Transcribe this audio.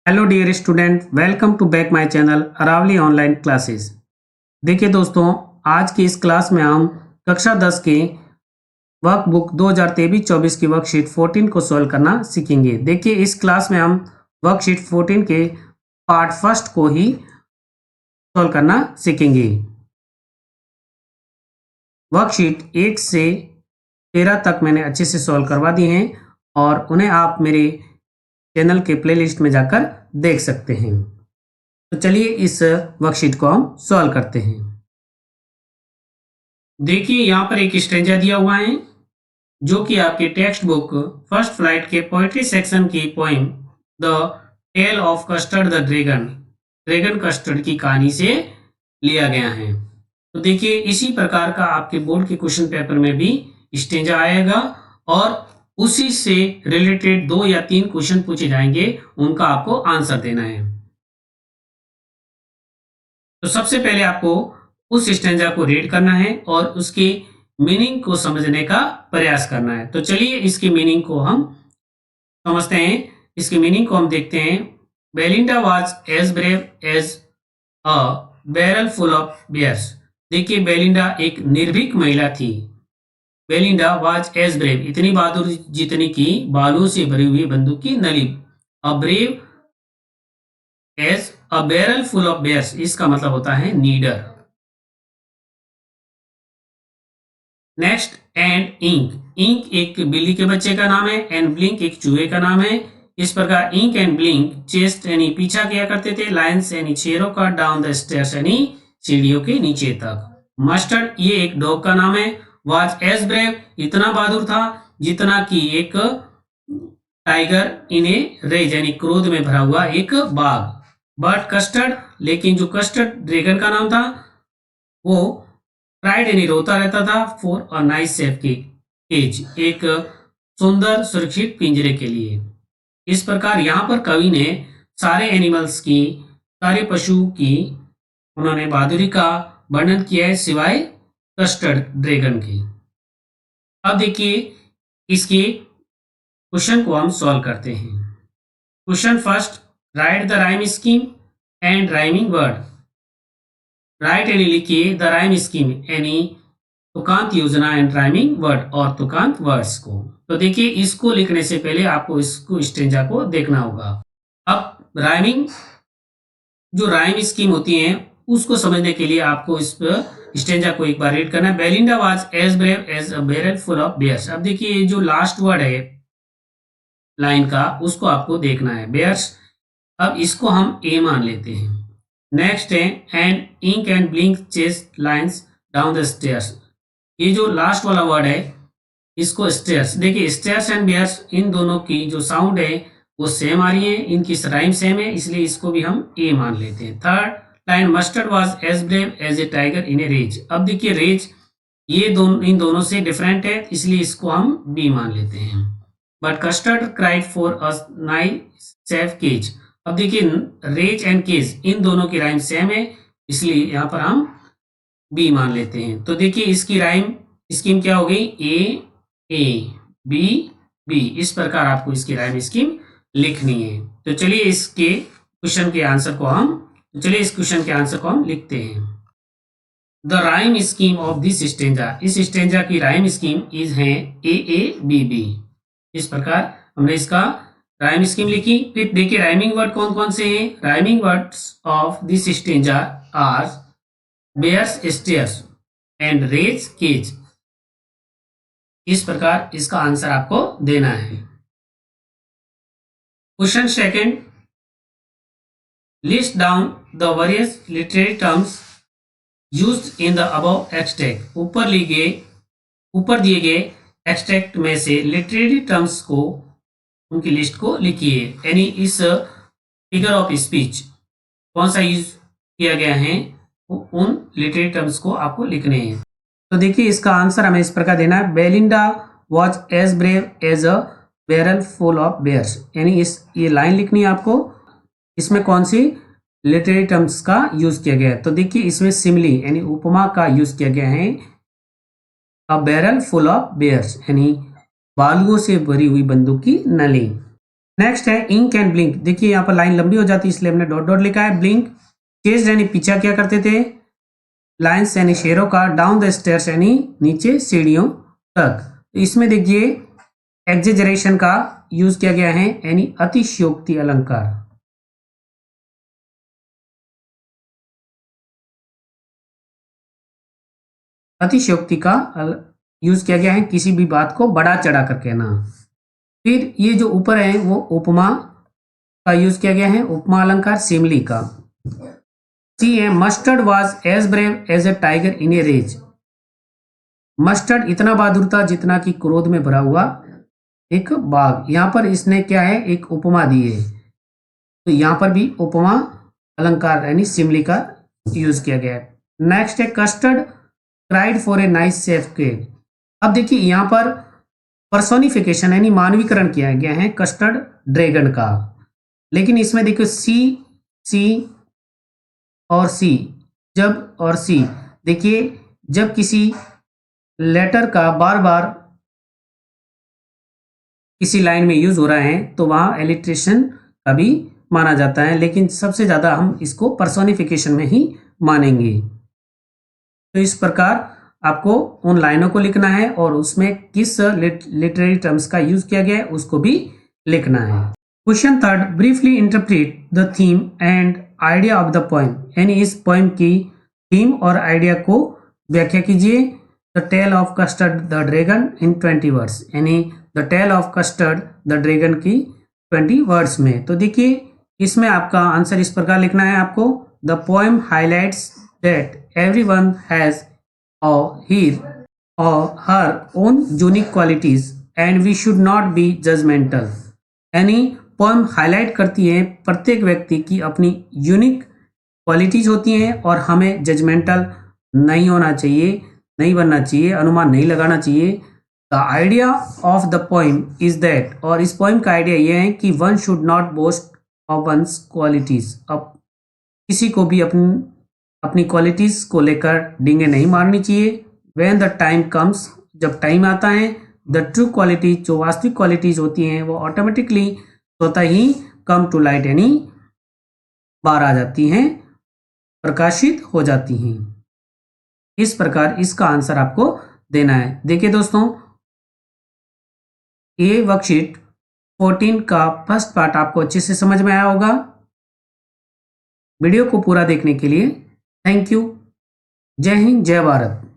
Hello dear student, welcome to back my channel Aravalli online classes. देखिए दोस्तों, आज की इस क्लास में हम कक्षा 10 के वर्कबुक 2023-24 की वर्कशीट 14 को सॉल्व करना सीखेंगे। देखिए, इस क्लास में हम वर्कशीट 14 के पार्ट फर्स्ट को ही सॉल्व करना सीखेंगे। वर्कशीट 1 से 13 तक मैंने अच्छे से सॉल्व करवा दी हैं और उन्हें आप मेरे चैनल के प्लेलिस्ट में जाकर देख सकते हैं। तो चलिए इस वर्कशीट को हम सॉल्व करते हैं। देखिए, यहाँ पर एक स्ट्रेंजा दिया हुआ है जो कि आपके टेक्स्ट बुक फर्स्ट फ्लाइट के पोएट्री सेक्शन की poem the tale of custard the dragon dragon Custard की कहानी से लिया गया है। तो देखिए, इसी प्रकार का आपके बोर्ड के क्वेश्चन पेपर में भी स्ट्रेंजा आएगा और उसी से रिलेटेड 2 या 3 क्वेश्चन पूछे जाएंगे, उनका आपको आंसर देना है। तो सबसे पहले आपको उस स्टैंजा को रीड करना है और उसकी मीनिंग को समझने का प्रयास करना है। तो चलिए इसकी मीनिंग को हम समझते हैं। इसकी मीनिंग को हम देखते हैं। Belinda was as brave as a barrel full of bears. देखिए, बेलिंडा एक निर्भीक महिला थी। बेलिंडा वाज एज ब्रेव, इतनी बहादुर जितनी की बालू से भरी हुई बंदूक की नली। A brave as a barrel full of bears, इसका मतलब होता है नीडर। Next, and ink. इंक एक बिल्ली के बच्चे का नाम है, एंड ब्लिंक एक चूहे का नाम है। इस प्रकार इंक एंड ब्लिंक चेस्ट यानी पीछा किया करते थे, लाइन्स यानी शेरों का, डाउन द स्टेयर्स यानी सीढ़ियों के नीचे तक। मस्टर्ड ये एक डॉग का नाम है। वाज एज ब्रेव, इतना बहादुर था जितना कि एक टाइगर इन ए रेज यानी क्रोध में भरा हुआ एक बाघ। बट कस्टर्ड, लेकिन जो कस्टर्ड ड्रैगन का नाम था वो प्राइड यानी रोता रहता था for a nice safe cage, एक सुंदर सुरक्षित पिंजरे के लिए। इस प्रकार यहाँ पर कवि ने सारे एनिमल्स की, सारे पशु की उन्होंने बहादुरी का वर्णन किया है सिवाय कस्टर्ड ड्रैगन के। अब देखिए, इसके क्वेश्चन को हम सॉल्व करते हैं। Question first, right the rhyme scheme and rhyming word. Right यानी लिखिए द राइम स्कीम यानी तुकांत योजना एंड राइमिंग वर्ड और तुकांत वर्ड्स को। तो देखिए, इसको लिखने से पहले आपको इसको स्टेंजा को देखना होगा। अब राइमिंग जो राइम स्कीम होती है उसको समझने के लिए आपको इस स्टेंजा को एक बार रीड करना है। Belinda was as brave as a barrel full of bears. अब देखिए, ये जो लास्ट वर्ड है लाइन का उसको आपको देखना है, बेयर्स। अब इसको हम ए मान लेते हैं। नेक्स्ट है, and Ink and Blink chased lines down the stairs. ये जो लास्ट वाला वर्ड है इसको स्टेयर्स। देखिए, स्टेयर्स एंड बेयर्स इन दोनों की जो साउंड है वो सेम आ रही है, इनकी राइम सेम है, इसलिए इसको भी हम ए मान लेते हैं। Third line, Mustard was as brave as a tiger in a rage. अब देखिए, रेज ये इन दोनों से डिफरेंट है, इसलिए इसको हम बी मान लेते हैं। But Custard cried for a nice safe cage. अब देखिए, रेज एंड केज इन दोनों की राइम सेम है, इसलिए यहाँ पर हम बी मान लेते हैं। तो देखिए, इसकी राइम स्कीम क्या हो गई, ए बी बी। इस प्रकार आपको इसकी राइम स्कीम लिखनी है। तो चलिए इस क्वेश्चन के आंसर को हम लिखते हैं। The rhyme scheme of this stanza, इस स्टेंजा की राइम स्कीम इज है ए बी बी। इस प्रकार हमने इसका राइम स्कीम लिखी। फिर देखिए, राइमिंग वर्ड कौन कौन से हैं। Rhyming words of this stanza are bears stairs and rage cage. इस प्रकार इसका आंसर आपको देना है। Question second, list down the various literary terms used in the above extract. ऊपर दिए गए एक्सट्रैक्ट में से लिटरेरी टर्म्स को, उनकी लिस्ट को लिखिए। यानी इस फिगर ऑफ स्पीच कौन सा यूज किया गया है, उन लिटरेरी टर्म्स को आपको लिखने हैं। तो देखिए, इसका आंसर हमें इस प्रकार देना है। Belinda was as brave as a barrel full of bears. यानी ये लाइन लिखनी है आपको। इसमें कौन सी लिटरेरी टर्म्स का यूज किया गया है। तो देखिए, इसमें सिमिली यानी उपमा का यूज किया गया है। A barrel full of bears यानी बालुओं से भरी हुई बंदूक की नली। नेक्स्ट है इंक एंड ब्लिंक। देखिए यहाँ पर लाइन लंबी हो जाती है इसलिए हमने डॉट डॉट लिखा है। ब्लिंक चेस्ट यानी पीछा क्या करते थे, लाइन्स यानी शेरों का, डाउन द स्टेयर्स यानी नीचे सीढ़ियों तक। तो इसमें देखिए एग्जेजरेशन का यूज किया गया है यानी अतिशयोक्ति अलंकार। अतिशयोक्ति का यूज किया गया है, किसी भी बात को बड़ा चढ़ा कर कहना। फिर ये जो ऊपर है वो उपमा का यूज किया गया है, उपमा अलंकार सिमली का। सी है Mustard was as brave as a tiger in a rage. Mustard इतना बहादुर था जितना कि क्रोध में भरा हुआ एक बाघ। यहां पर इसने क्या है, एक उपमा दी है, तो यहां पर भी उपमा अलंकार यानी सिमली का यूज किया गया है। नेक्स्ट है custard cried for a nice safe cake. अब देखिए यहां पर पर्सोनिफिकेशन यानी मानवीकरण किया गया है कस्टर्ड ड्रैगन का, लेकिन इसमें देखिए सी और सी, जब और सी, देखिए जब किसी लेटर का बार बार किसी लाइन में यूज हो रहा है तो वहां एलिट्रेशन का भी माना जाता है, लेकिन सबसे ज्यादा हम इसको पर्सोनिफिकेशन में ही मानेंगे। तो इस प्रकार आपको उन लाइनों को लिखना है और उसमें किस लिटरेरी टर्म्स का यूज किया गया है उसको भी लिखना है। Question third, briefly interpret the theme and idea of the poem. यानी इस पोएम की थीम और आइडिया को व्याख्या कीजिए। The tale of custard the dragon in 20 words, यानी the tale of custard the dragon की 20 वर्ड्स में। तो देखिए इसमें आपका आंसर इस प्रकार लिखना है आपको, the poem highlights that everyone has his or her own unique qualities and we should not be judgmental। यानी पोएम हाईलाइट करती है प्रत्येक व्यक्ति की अपनी यूनिक क्वालिटीज होती हैं और हमें जजमेंटल नहीं होना चाहिए, नहीं बनना चाहिए, अनुमान नहीं लगाना चाहिए। The idea of the poem is that, और इस पोएम का आइडिया यह है कि one should not boast of one's qualities. अब किसी को भी अपनी क्वालिटीज को लेकर डींगे नहीं मारनी चाहिए। व्हेन द टाइम कम्स, जब टाइम आता है, द ट्रू क्वालिटीज, जो वास्तविक क्वालिटीज होती हैं वो ऑटोमेटिकली स्वतः ही कम टू लाइट यानी बाहर आ जाती हैं, प्रकाशित हो जाती हैं। इस प्रकार इसका आंसर आपको देना है। देखिए दोस्तों, ये वर्कशीट 14 का फर्स्ट पार्ट आपको अच्छे से समझ में आया होगा। वीडियो को पूरा देखने के लिए थैंक यू। जय हिंद, जय भारत।